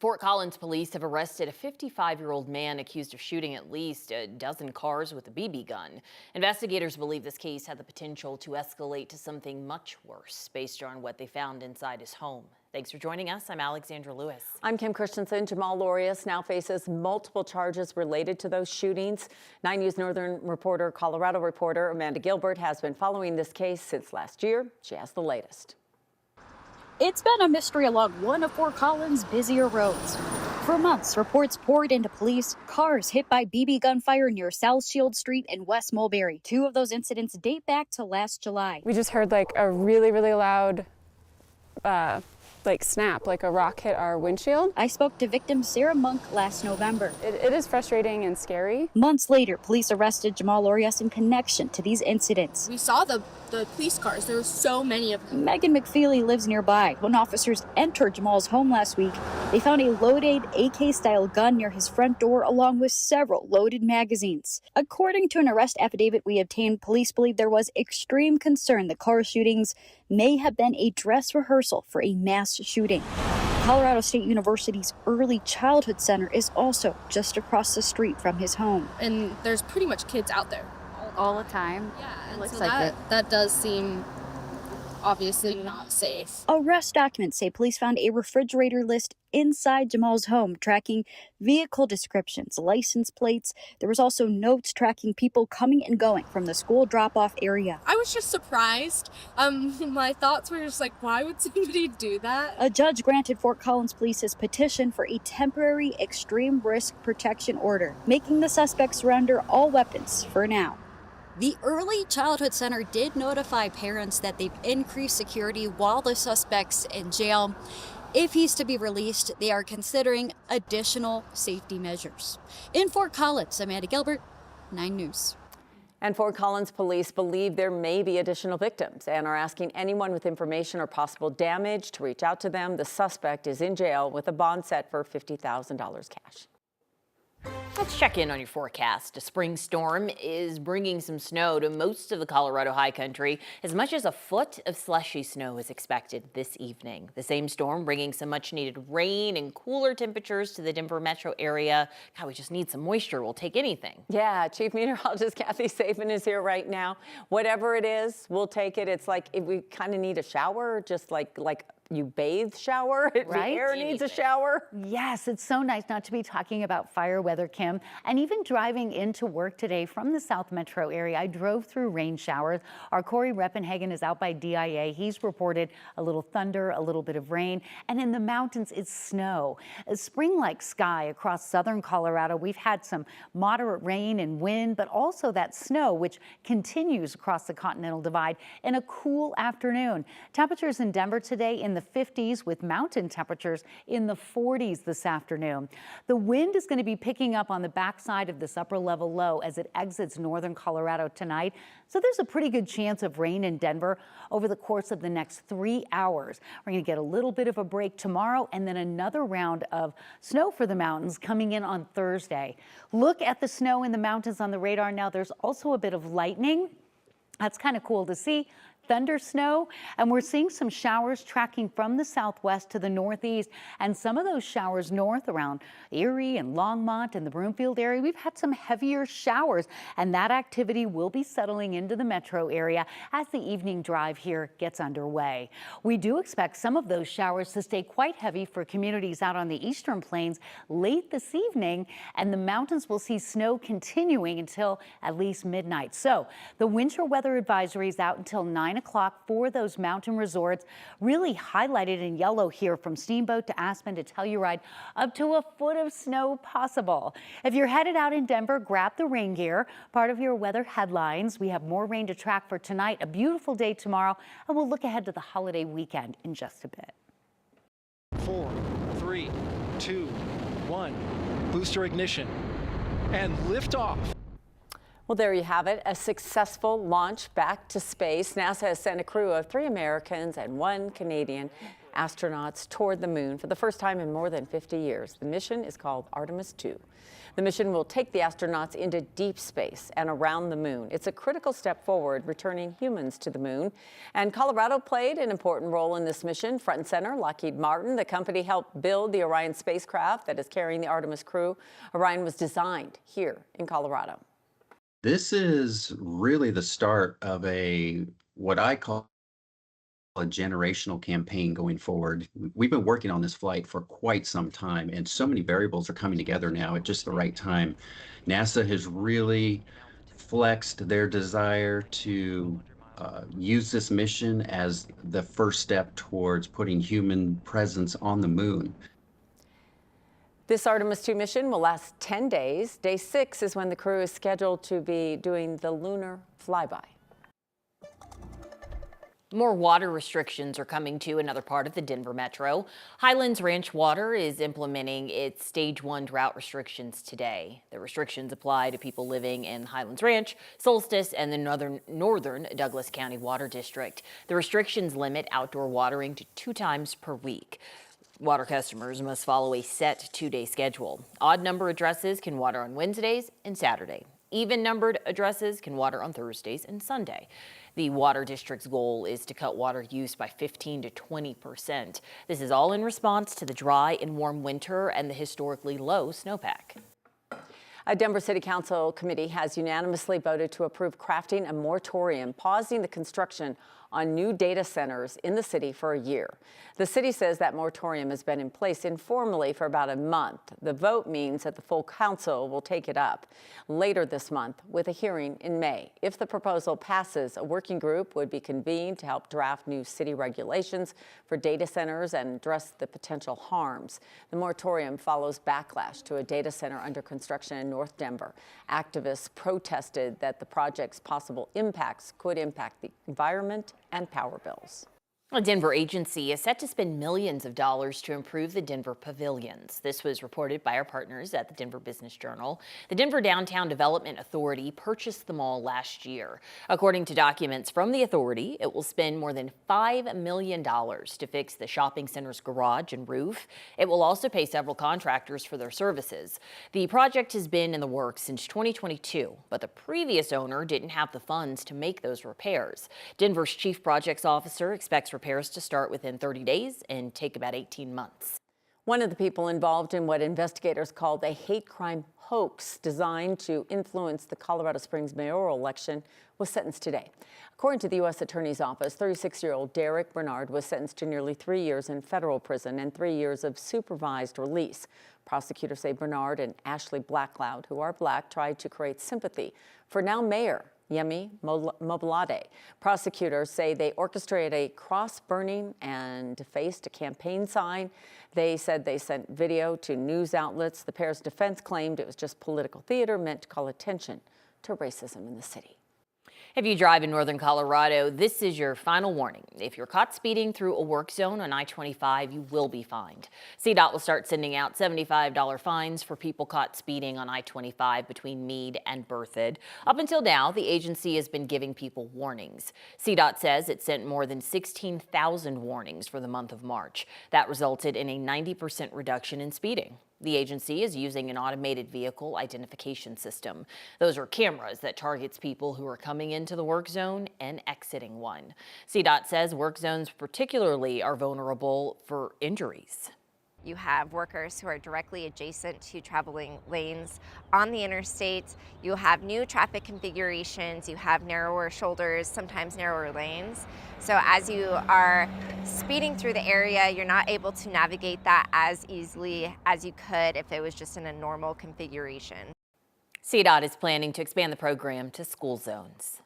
Fort Collins police have arrested a 55-year-old man accused of shooting at least a dozen cars with a BB gun. Investigators believe this case had the potential to escalate to something much worse based on what they found inside his home. Thanks for joining us. I'm Alexandra Lewis. I'm Kim Christensen. Jamal Lorius now faces multiple charges related to those shootings. 9 News Northern reporter, Colorado reporter Amanda Gilbert has been following this case since last year. She has the latest. It's been a mystery along one of Fort Collins' busier roads. For months, reports poured into police, cars hit by BB gunfire near South Shield Street and West Mulberry. Two of those incidents date back to last July. We just heard like a really loud snap, like a rock hit our windshield. I spoke to victim Sarah Monk last November. It is frustrating and scary. Months later, police arrested Jamal Lorius in connection to these incidents. We saw the police cars. There were so many of them. Megan McFeely lives nearby. When officers entered Jamal's home last week, they found a loaded AK-style gun near his front door along with several loaded magazines. According to an arrest affidavit we obtained, police believe there was extreme concern the car shootings may have been a dress rehearsal for a mass shooting. Colorado State University's Early Childhood Center is also just across the street from his home. And there's pretty much kids out there. All the time. Yeah, and looks so like that does seem obviously not safe. Arrest documents say police found a refrigerator list inside Jamal's home tracking vehicle descriptions, license plates. There was also notes tracking people coming and going from the school drop-off area. I was just surprised. My thoughts were just like, why would somebody do that? A judge granted Fort Collins Police's petition for a temporary extreme risk protection order, making the suspect surrender all weapons for now. The Early Childhood Center did notify parents that they've increased security while the suspect's in jail. If he's to be released, they are considering additional safety measures. In Fort Collins, Amanda Gilbert, 9 News. And Fort Collins police believe there may be additional victims and are asking anyone with information or possible damage to reach out to them. The suspect is in jail with a bond set for $50,000 cash. Let's check in on your forecast. A spring storm is bringing some snow to most of the Colorado high country. As much as a foot of slushy snow is expected this evening. The same storm bringing some much needed rain and cooler temperatures to the Denver metro area. God, we just need some moisture. We'll take anything. Yeah, Chief Meteorologist Kathy Saban is here right now. Whatever it is, we'll take it. It's like if we kind of need a shower, just like you bathe shower. Right? The air needs a shower. Yes, it's so nice not to be talking about fire weather, Kim. And even driving into work today from the South Metro area, I drove through rain showers. Our Corey Reppenhagen is out by DIA. He's reported a little thunder, a little bit of rain, and in the mountains it's snow. A spring-like sky across southern Colorado. We've had some moderate rain and wind, but also that snow, which continues across the Continental Divide in a cool afternoon. Temperatures in Denver today in the 50s with mountain temperatures in the 40s this afternoon. The wind is going to be picking up on the backside of this upper level low as it exits northern Colorado tonight. So there's a pretty good chance of rain in Denver over the course of the next 3 hours. We're going to get a little bit of a break tomorrow and then another round of snow for the mountains coming in on Thursday. Look at the snow in the mountains on the radar now. There's also a bit of lightning. That's kind of cool to see. Thunder snow, and we're seeing some showers tracking from the southwest to the northeast, and some of those showers north around Erie and Longmont and the Broomfield area. We've had some heavier showers, and that activity will be settling into the metro area as the evening drive here gets underway. We do expect some of those showers to stay quite heavy for communities out on the eastern plains late this evening, and the mountains will see snow continuing until at least midnight. So the winter weather advisory is out until 9 o'clock for those mountain resorts, really highlighted in yellow here from Steamboat to Aspen to Telluride, up to a foot of snow possible. If you're headed out in Denver, grab the rain gear, part of your weather headlines. We have more rain to track for tonight, a beautiful day tomorrow, and we'll look ahead to the holiday weekend in just a bit. 4, 3, 2, 1, booster ignition, and lift off. Well, there you have it, a successful launch back to space. NASA has sent a crew of 3 Americans and 1 Canadian astronauts toward the moon for the first time in more than 50 years. The mission is called Artemis 2. The mission will take the astronauts into deep space and around the moon. It's a critical step forward, returning humans to the moon. And Colorado played an important role in this mission. Front and center, Lockheed Martin, the company helped build the Orion spacecraft that is carrying the Artemis crew. Orion was designed here in Colorado. This is really the start of what I call a generational campaign going forward. We've been working on this flight for quite some time, and so many variables are coming together now at just the right time. NASA has really flexed their desire to use this mission as the first step towards putting human presence on the moon. This Artemis 2 mission will last 10 days. Day 6 is when the crew is scheduled to be doing the lunar flyby. More water restrictions are coming to another part of the Denver metro. Highlands Ranch Water is implementing its Stage 1 drought restrictions today. The restrictions apply to people living in Highlands Ranch, Solstice, and the northern Douglas County Water District. The restrictions limit outdoor watering to 2 times per week. Water customers must follow a set 2-day schedule. Odd number addresses can water on Wednesdays and Saturday. Even numbered addresses can water on Thursdays and Sunday. The water district's goal is to cut water use by 15 to 20%. This is all in response to the dry and warm winter and the historically low snowpack. A Denver City Council committee has unanimously voted to approve crafting a moratorium, pausing the construction on new data centers in the city for a year. The city says that moratorium has been in place informally for about a month. The vote means that the full council will take it up later this month with a hearing in May. If the proposal passes, a working group would be convened to help draft new city regulations for data centers and address the potential harms. The moratorium follows backlash to a data center under construction in North Denver. Activists protested that the project's possible impacts could impact the environment and power bills. A Denver agency is set to spend millions of dollars to improve the Denver pavilions. This was reported by our partners at the Denver Business Journal. The Denver Downtown Development Authority purchased them all last year. According to documents from the authority, it will spend more than $5 million to fix the shopping center's garage and roof. It will also pay several contractors for their services. The project has been in the works since 2022, but the previous owner didn't have the funds to make those repairs. Denver's chief projects officer expects repairs to start within 30 days and take about 18 months. One of the people involved in what investigators called a hate crime hoax designed to influence the Colorado Springs mayoral election was sentenced today. According to the U.S. Attorney's Office, 36-year-old Derek Bernard was sentenced to nearly 3 years in federal prison and 3 years of supervised release. Prosecutors say Bernard and Ashley Blackloud, who are black, tried to create sympathy for now Mayor Yemi Mobolade. Prosecutors say they orchestrated a cross-burning and defaced a campaign sign. They said they sent video to news outlets. The pair's defense claimed it was just political theater meant to call attention to racism in the city. If you drive in northern Colorado, this is your final warning. If you're caught speeding through a work zone on I-25, you will be fined. CDOT will start sending out $75 fines for people caught speeding on I-25 between Meade and Berthoud. Up until now, the agency has been giving people warnings. CDOT says it sent more than 16,000 warnings for the month of March. That resulted in a 90% reduction in speeding. The agency is using an automated vehicle identification system. Those are cameras that targets people who are coming into the work zone and exiting one. CDOT says work zones particularly are vulnerable for injuries. You have workers who are directly adjacent to traveling lanes on the interstate. You have new traffic configurations. You have narrower shoulders, sometimes narrower lanes. So as you are speeding through the area, you're not able to navigate that as easily as you could if it was just in a normal configuration. CDOT is planning to expand the program to school zones.